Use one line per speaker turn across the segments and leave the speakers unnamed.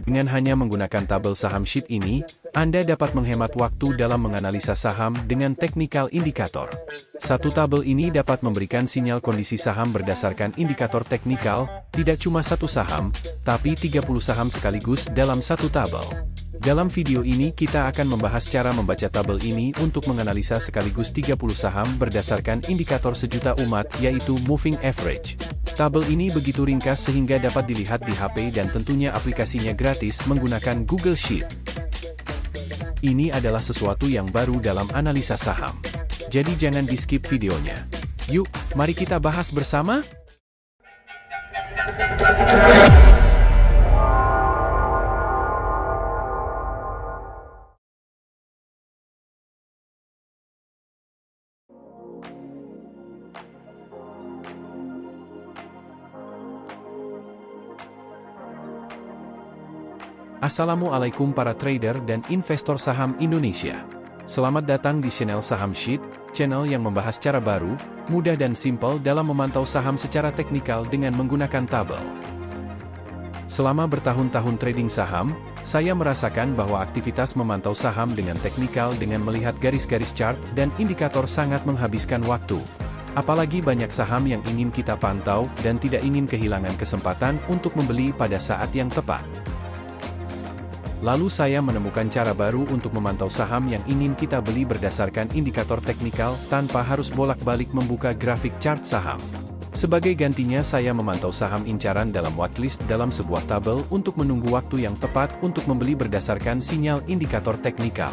Dengan hanya menggunakan tabel saham sheet ini, Anda dapat menghemat waktu dalam menganalisa saham dengan technical indicator. Satu tabel ini dapat memberikan sinyal kondisi saham berdasarkan indikator teknikal, tidak cuma satu saham, tapi 30 saham sekaligus dalam satu tabel. Dalam video ini kita akan membahas cara membaca tabel ini untuk menganalisa sekaligus 30 saham berdasarkan indikator sejuta umat, yaitu moving average. Tabel ini begitu ringkas sehingga dapat dilihat di HP dan tentunya aplikasinya gratis menggunakan Google Sheet. Ini adalah sesuatu yang baru dalam analisa saham. Jadi jangan di-skip videonya. Yuk, mari kita bahas bersama. Assalamualaikum para trader dan investor saham Indonesia. Selamat datang di channel Saham Sheet, channel yang membahas cara baru, mudah dan simpel dalam memantau saham secara teknikal dengan menggunakan tabel. Selama bertahun-tahun trading saham, saya merasakan bahwa aktivitas memantau saham dengan teknikal dengan melihat garis-garis chart dan indikator sangat menghabiskan waktu. Apalagi banyak saham yang ingin kita pantau dan tidak ingin kehilangan kesempatan untuk membeli pada saat yang tepat. Lalu saya menemukan cara baru untuk memantau saham yang ingin kita beli berdasarkan indikator teknikal tanpa harus bolak-balik membuka grafik chart saham. Sebagai gantinya saya memantau saham incaran dalam watchlist dalam sebuah tabel untuk menunggu waktu yang tepat untuk membeli berdasarkan sinyal indikator teknikal.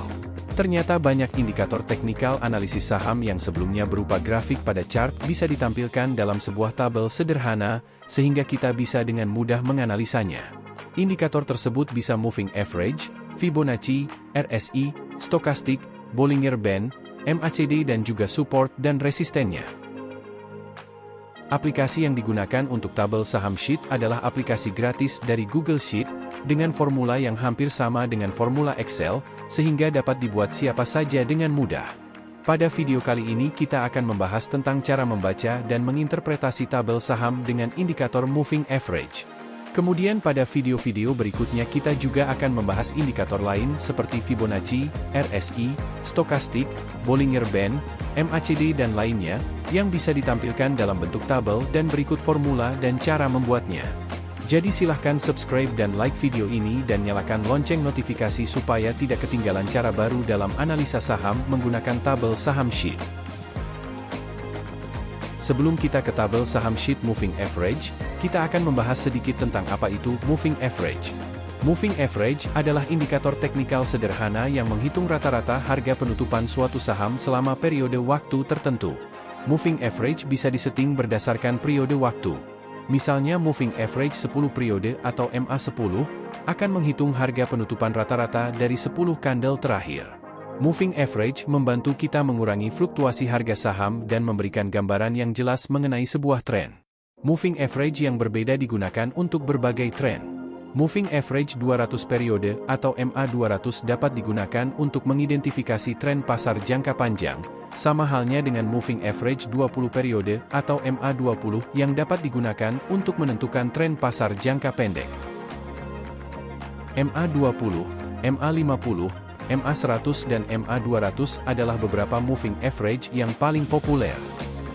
Ternyata banyak indikator teknikal analisis saham yang sebelumnya berupa grafik pada chart bisa ditampilkan dalam sebuah tabel sederhana, sehingga kita bisa dengan mudah menganalisanya. Indikator tersebut bisa moving average, Fibonacci, RSI, stokastik, Bollinger Band, MACD dan juga support dan resistennya. Aplikasi yang digunakan untuk tabel saham sheet adalah aplikasi gratis dari Google Sheet, dengan formula yang hampir sama dengan formula Excel, sehingga dapat dibuat siapa saja dengan mudah. Pada video kali ini kita akan membahas tentang cara membaca dan menginterpretasi tabel saham dengan indikator moving average. Kemudian pada video-video berikutnya kita juga akan membahas indikator lain seperti Fibonacci, RSI, stokastik, Bollinger Band, MACD dan lainnya, yang bisa ditampilkan dalam bentuk tabel dan berikut formula dan cara membuatnya. Jadi silahkan subscribe dan like video ini dan nyalakan lonceng notifikasi supaya tidak ketinggalan cara baru dalam analisa saham menggunakan tabel saham sheet. Sebelum kita ke tabel saham sheet moving average, kita akan membahas sedikit tentang apa itu moving average. Moving average adalah indikator teknikal sederhana yang menghitung rata-rata harga penutupan suatu saham selama periode waktu tertentu. Moving average bisa disetting berdasarkan periode waktu. Misalnya moving average 10 periode atau MA10 akan menghitung harga penutupan rata-rata dari 10 candle terakhir. Moving average membantu kita mengurangi fluktuasi harga saham dan memberikan gambaran yang jelas mengenai sebuah tren. Moving average yang berbeda digunakan untuk berbagai tren. Moving average 200 periode atau MA200 dapat digunakan untuk mengidentifikasi tren pasar jangka panjang, sama halnya dengan moving average 20 periode atau MA20 yang dapat digunakan untuk menentukan tren pasar jangka pendek. MA20, MA50, MA100 dan MA200 adalah beberapa moving average yang paling populer.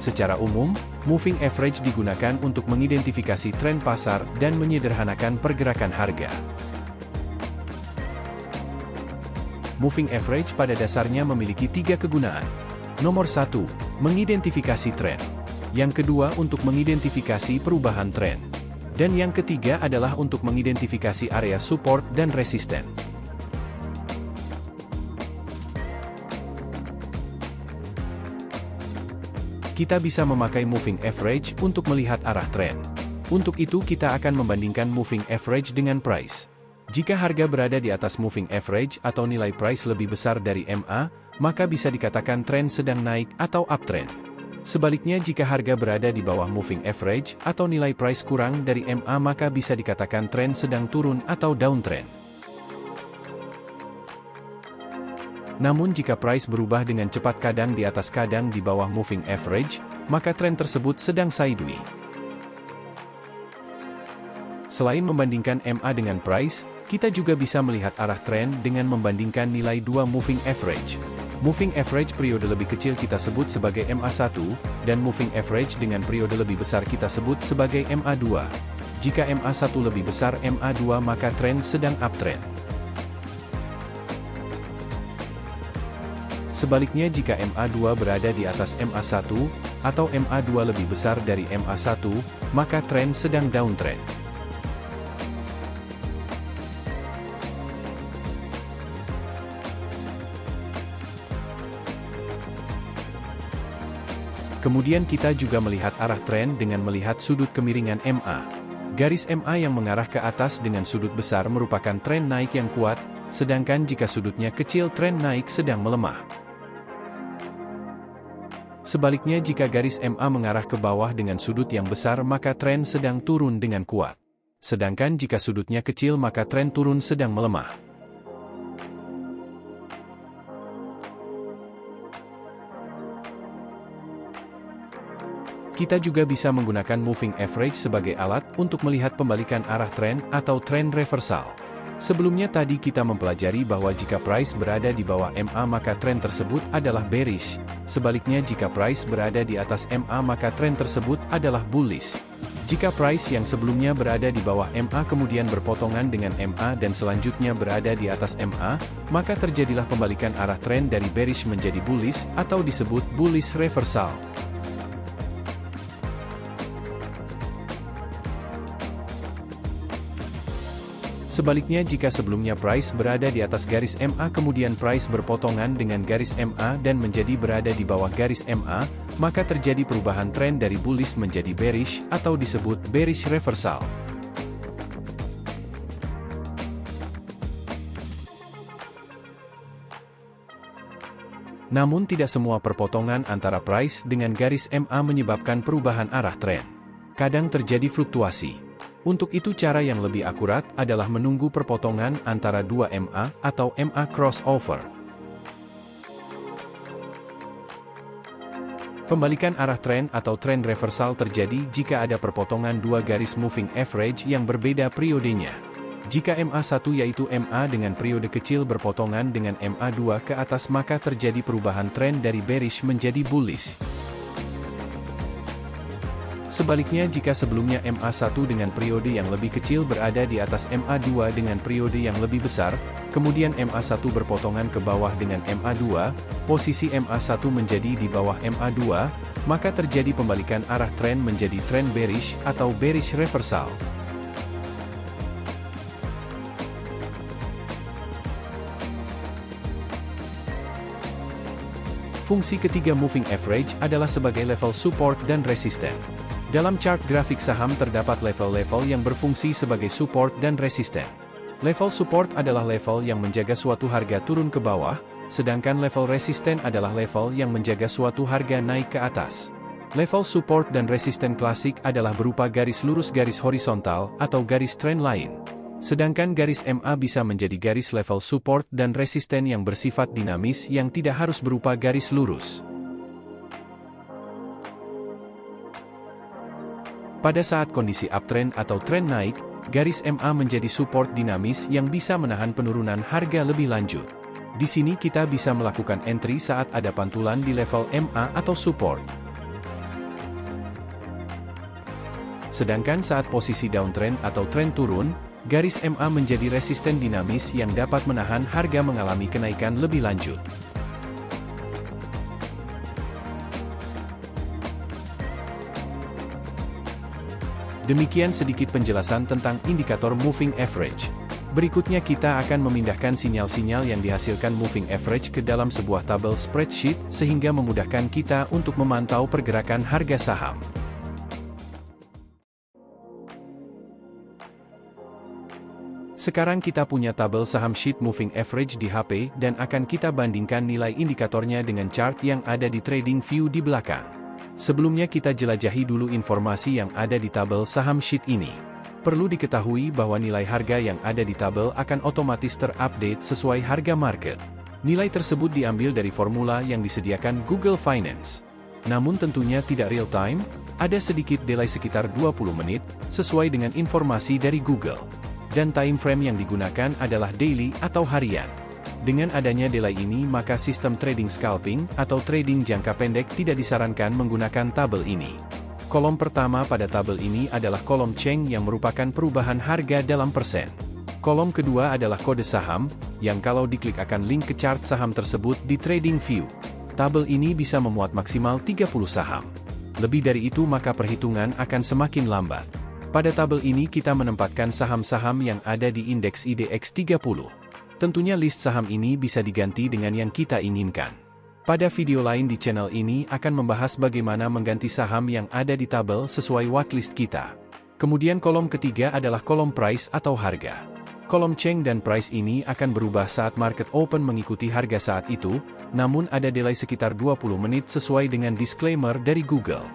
Secara umum, moving average digunakan untuk mengidentifikasi tren pasar dan menyederhanakan pergerakan harga. Moving average pada dasarnya memiliki 3 kegunaan. Nomor 1, mengidentifikasi tren. Yang kedua untuk mengidentifikasi perubahan tren. Dan yang ketiga adalah untuk mengidentifikasi area support dan resisten. Kita bisa memakai moving average untuk melihat arah tren. Untuk itu kita akan membandingkan moving average dengan price. Jika harga berada di atas moving average atau nilai price lebih besar dari MA, maka bisa dikatakan tren sedang naik atau uptrend. Sebaliknya jika harga berada di bawah moving average atau nilai price kurang dari MA, maka bisa dikatakan tren sedang turun atau downtrend. Namun jika price berubah dengan cepat kadang di atas kadang di bawah moving average, maka tren tersebut sedang sideways. Selain membandingkan MA dengan price, kita juga bisa melihat arah tren dengan membandingkan nilai dua moving average. Moving average periode lebih kecil kita sebut sebagai MA1, dan moving average dengan periode lebih besar kita sebut sebagai MA2. Jika MA1 lebih besar MA2 maka tren sedang uptrend. Sebaliknya jika MA2 berada di atas MA1, atau MA2 lebih besar dari MA1, maka tren sedang downtrend. Kemudian kita juga melihat arah tren dengan melihat sudut kemiringan MA. Garis MA yang mengarah ke atas dengan sudut besar merupakan tren naik yang kuat, sedangkan jika sudutnya kecil tren naik sedang melemah. Sebaliknya jika garis MA mengarah ke bawah dengan sudut yang besar maka tren sedang turun dengan kuat. Sedangkan jika sudutnya kecil maka tren turun sedang melemah. Kita juga bisa menggunakan moving average sebagai alat untuk melihat pembalikan arah tren atau tren reversal. Sebelumnya tadi kita mempelajari bahwa jika price berada di bawah MA maka tren tersebut adalah bearish. Sebaliknya jika price berada di atas MA maka tren tersebut adalah bullish. Jika price yang sebelumnya berada di bawah MA kemudian berpotongan dengan MA dan selanjutnya berada di atas MA, maka terjadilah pembalikan arah tren dari bearish menjadi bullish atau disebut bullish reversal. Sebaliknya jika sebelumnya price berada di atas garis MA kemudian price berpotongan dengan garis MA dan menjadi berada di bawah garis MA, maka terjadi perubahan tren dari bullish menjadi bearish atau disebut bearish reversal. Namun tidak semua perpotongan antara price dengan garis MA menyebabkan perubahan arah tren. Kadang terjadi fluktuasi. Untuk itu cara yang lebih akurat adalah menunggu perpotongan antara dua MA atau MA crossover. Pembalikan arah tren atau tren reversal terjadi jika ada perpotongan dua garis moving average yang berbeda periodenya. Jika MA1 yaitu MA dengan periode kecil berpotongan dengan MA2 ke atas maka terjadi perubahan tren dari bearish menjadi bullish. Sebaliknya jika sebelumnya MA1 dengan periode yang lebih kecil berada di atas MA2 dengan periode yang lebih besar, kemudian MA1 berpotongan ke bawah dengan MA2, posisi MA1 menjadi di bawah MA2, maka terjadi pembalikan arah tren menjadi tren bearish atau bearish reversal. Fungsi ketiga moving average adalah sebagai level support dan resisten. Dalam chart grafik saham terdapat level-level yang berfungsi sebagai support dan resisten. Level support adalah level yang menjaga suatu harga turun ke bawah, sedangkan level resisten adalah level yang menjaga suatu harga naik ke atas. Level support dan resisten klasik adalah berupa garis lurus garis horizontal atau garis trend line. Sedangkan garis MA bisa menjadi garis level support dan resisten yang bersifat dinamis yang tidak harus berupa garis lurus. Pada saat kondisi uptrend atau tren naik, garis MA menjadi support dinamis yang bisa menahan penurunan harga lebih lanjut. Di sini kita bisa melakukan entry saat ada pantulan di level MA atau support. Sedangkan saat posisi downtrend atau tren turun, garis MA menjadi resisten dinamis yang dapat menahan harga mengalami kenaikan lebih lanjut. Demikian sedikit penjelasan tentang indikator moving average. Berikutnya kita akan memindahkan sinyal-sinyal yang dihasilkan moving average ke dalam sebuah tabel spreadsheet sehingga memudahkan kita untuk memantau pergerakan harga saham. Sekarang kita punya tabel saham sheet moving average di HP dan akan kita bandingkan nilai indikatornya dengan chart yang ada di TradingView di belakang. Sebelumnya kita jelajahi dulu informasi yang ada di tabel saham sheet ini. Perlu diketahui bahwa nilai harga yang ada di tabel akan otomatis terupdate sesuai harga market. Nilai tersebut diambil dari formula yang disediakan Google Finance. Namun tentunya tidak real time, ada sedikit delay sekitar 20 menit, sesuai dengan informasi dari Google. Dan time frame yang digunakan adalah daily atau harian. Dengan adanya delay ini maka sistem trading scalping atau trading jangka pendek tidak disarankan menggunakan tabel ini. Kolom pertama pada tabel ini adalah kolom Cheng yang merupakan perubahan harga dalam persen. Kolom kedua adalah kode saham, yang kalau diklik akan link ke chart saham tersebut di TradingView. Tabel ini bisa memuat maksimal 30 saham. Lebih dari itu maka perhitungan akan semakin lambat. Pada tabel ini kita menempatkan saham-saham yang ada di indeks IDX 30. Tentunya list saham ini bisa diganti dengan yang kita inginkan. Pada video lain di channel ini akan membahas bagaimana mengganti saham yang ada di tabel sesuai whitelist kita. Kemudian kolom ketiga adalah kolom price atau harga. Kolom Cheng dan price ini akan berubah saat market open mengikuti harga saat itu, namun ada delay sekitar 20 menit sesuai dengan disclaimer dari Google.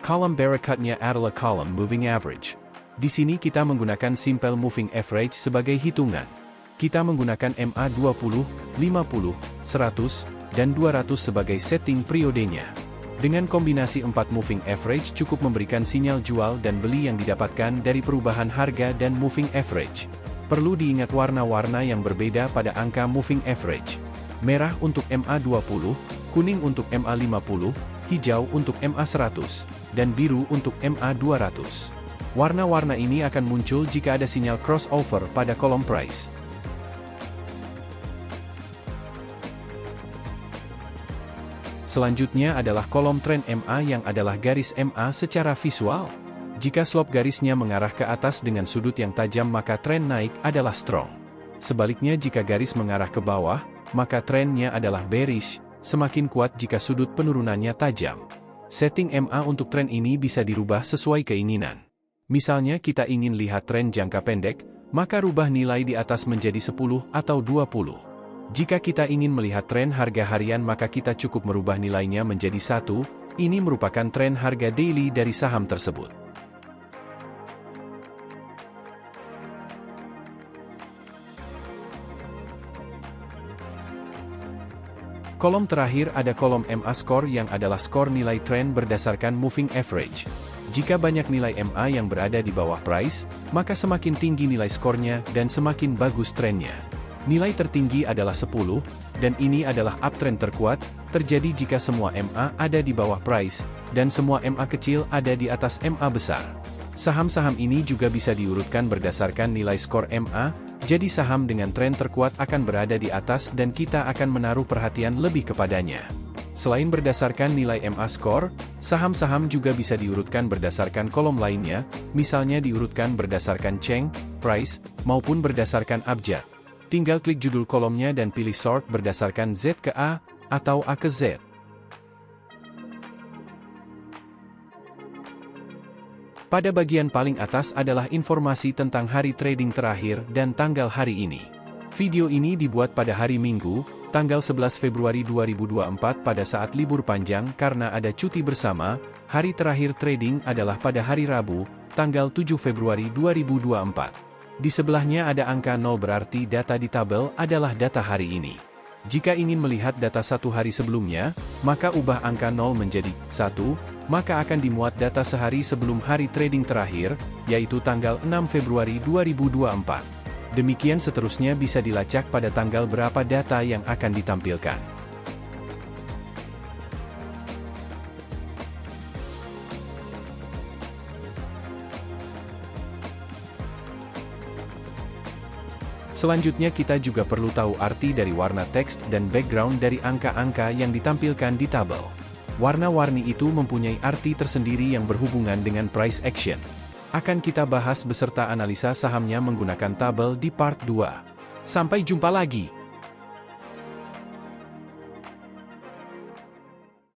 Kolom berikutnya adalah kolom moving average. Di sini kita menggunakan simple moving average sebagai hitungan. Kita menggunakan MA 20, 50, 100, dan 200 sebagai setting periodenya. Dengan kombinasi 4 moving average cukup memberikan sinyal jual dan beli yang didapatkan dari perubahan harga dan moving average. Perlu diingat warna-warna yang berbeda pada angka moving average. Merah untuk MA 20, kuning untuk MA 50, hijau untuk MA 100, dan biru untuk MA 200. Warna-warna ini akan muncul jika ada sinyal crossover pada kolom price. Selanjutnya adalah kolom trend MA yang adalah garis MA secara visual. Jika slope garisnya mengarah ke atas dengan sudut yang tajam maka tren naik adalah strong. Sebaliknya jika garis mengarah ke bawah, maka trennya adalah bearish, semakin kuat jika sudut penurunannya tajam. Setting MA untuk tren ini bisa dirubah sesuai keinginan. Misalnya kita ingin lihat tren jangka pendek, maka rubah nilai di atas menjadi 10 atau 20. Jika kita ingin melihat tren harga harian maka kita cukup merubah nilainya menjadi 1, ini merupakan tren harga daily dari saham tersebut. Kolom terakhir ada kolom MA score yang adalah skor nilai tren berdasarkan moving average. Jika banyak nilai MA yang berada di bawah price, maka semakin tinggi nilai skornya dan semakin bagus trennya. Nilai tertinggi adalah 10, dan ini adalah uptrend terkuat, terjadi jika semua MA ada di bawah price, dan semua MA kecil ada di atas MA besar. Saham-saham ini juga bisa diurutkan berdasarkan nilai skor MA, jadi saham dengan tren terkuat akan berada di atas dan kita akan menaruh perhatian lebih kepadanya. Selain berdasarkan nilai MA score, saham-saham juga bisa diurutkan berdasarkan kolom lainnya, misalnya diurutkan berdasarkan Cheng, price, maupun berdasarkan abjad. Tinggal klik judul kolomnya dan pilih sort berdasarkan Z ke A, atau A ke Z. Pada bagian paling atas adalah informasi tentang hari trading terakhir dan tanggal hari ini. Video ini dibuat pada hari Minggu, tanggal 11 Februari 2024 pada saat libur panjang karena ada cuti bersama. Hari terakhir trading adalah pada hari Rabu, tanggal 7 Februari 2024. Di sebelahnya ada angka 0 berarti data di tabel adalah data hari ini. Jika ingin melihat data satu hari sebelumnya, maka ubah angka 0 menjadi 1, maka akan dimuat data sehari sebelum hari trading terakhir, yaitu tanggal 6 Februari 2024. Demikian seterusnya bisa dilacak pada tanggal berapa data yang akan ditampilkan. Selanjutnya kita juga perlu tahu arti dari warna teks dan background dari angka-angka yang ditampilkan di tabel. Warna-warni itu mempunyai arti tersendiri yang berhubungan dengan price action. Akan kita bahas beserta analisa sahamnya menggunakan tabel di part 2. Sampai jumpa lagi!